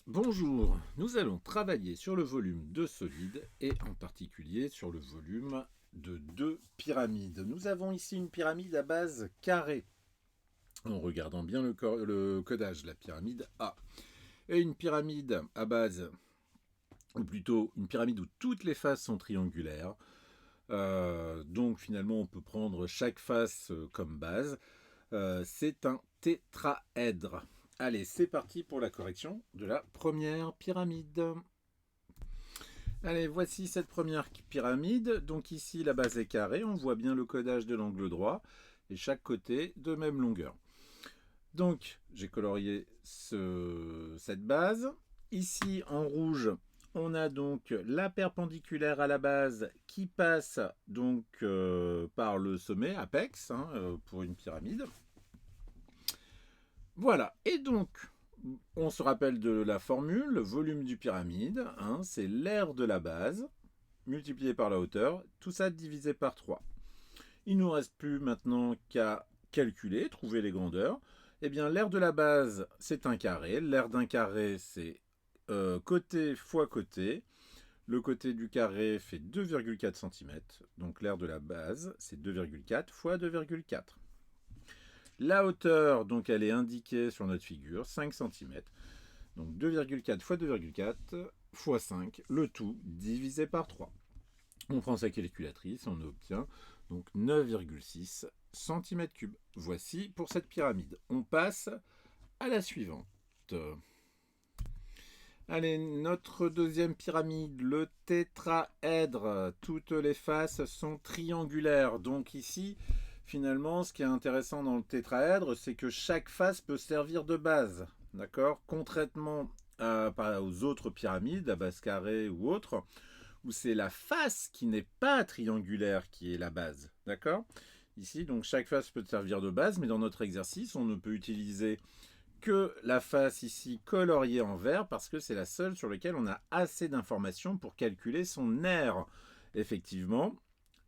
Bonjour, nous allons travailler sur le volume de solides et en particulier sur le volume de deux pyramides. Nous avons ici une pyramide à base carrée, en regardant bien le codage, la pyramide A, et une pyramide à base, ou plutôt une pyramide où toutes les faces sont triangulaires. Donc finalement on peut prendre chaque face comme base. C'est un tétraèdre. Allez, c'est parti pour la correction de la première pyramide. Allez, voici cette première pyramide. Donc ici, la base est carrée. On voit bien le codage de l'angle droit. Et chaque côté de même longueur. Donc, j'ai colorié cette base. Ici, en rouge, on a donc la perpendiculaire à la base qui passe donc par le sommet, apex, pour une pyramide. Voilà. Et donc, on se rappelle de la formule, le volume du pyramide, c'est l'aire de la base multiplié par la hauteur, tout ça divisé par 3. Il ne nous reste plus maintenant qu'à calculer, trouver les grandeurs. Eh bien, l'aire de la base, c'est un carré. L'aire d'un carré, c'est côté fois côté. Le côté du carré fait 2,4 cm. Donc l'aire de la base, c'est 2,4 fois 2,4. La hauteur, donc elle est indiquée sur notre figure, 5 cm. Donc 2,4 fois 2,4 fois 5, le tout divisé par 3. On prend sa calculatrice, on obtient donc 9,6 cm3. Voici pour cette pyramide. On passe à la suivante. Allez, notre deuxième pyramide, le tétraèdre. Toutes les faces sont triangulaires. Donc ici, finalement, ce qui est intéressant dans le tétraèdre, c'est que chaque face peut servir de base. D'accord? Contrairement aux autres pyramides, à base carrée ou autre, où c'est la face qui n'est pas triangulaire qui est la base. D'accord? Ici, donc chaque face peut servir de base, mais dans notre exercice, on ne peut utiliser que la face ici coloriée en vert parce que c'est la seule sur laquelle on a assez d'informations pour calculer son aire. Effectivement,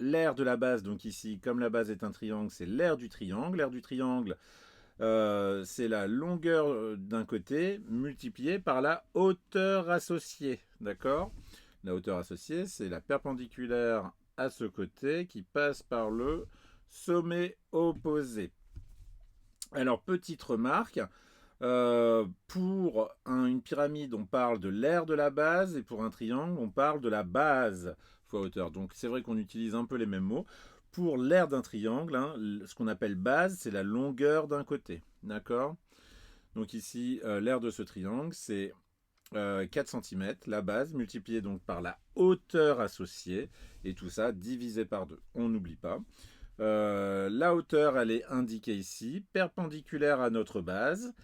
l'aire de la base, donc ici, comme la base est un triangle, c'est l'aire du triangle. L'aire du triangle, c'est la longueur d'un côté multipliée par la hauteur associée. D'accord? La hauteur associée, c'est la perpendiculaire à ce côté qui passe par le sommet opposé. Alors, petite remarque, pour une pyramide, on parle de l'aire de la base, et pour un triangle, on parle de la base fois hauteur. Donc, c'est vrai qu'on utilise un peu les mêmes mots. Pour l'aire d'un triangle, ce qu'on appelle base, c'est la longueur d'un côté. D'accord? Donc ici, l'aire de ce triangle, c'est 4 cm, la base, multipliée donc par la hauteur associée, et tout ça divisé par 2. On n'oublie pas. La hauteur, elle est indiquée ici, perpendiculaire à notre base,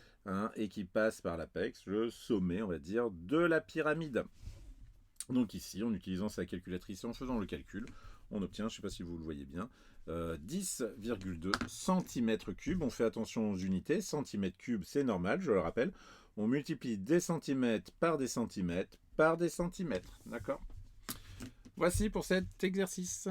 et qui passe par l'apex, le sommet, on va dire, de la pyramide. Donc ici, en utilisant sa calculatrice, en faisant le calcul, on obtient, je ne sais pas si vous le voyez bien, 10,2 cm3. On fait attention aux unités, cm3 c'est normal, je le rappelle. On multiplie des centimètres par des centimètres par des centimètres. D'accord? Voici pour cet exercice.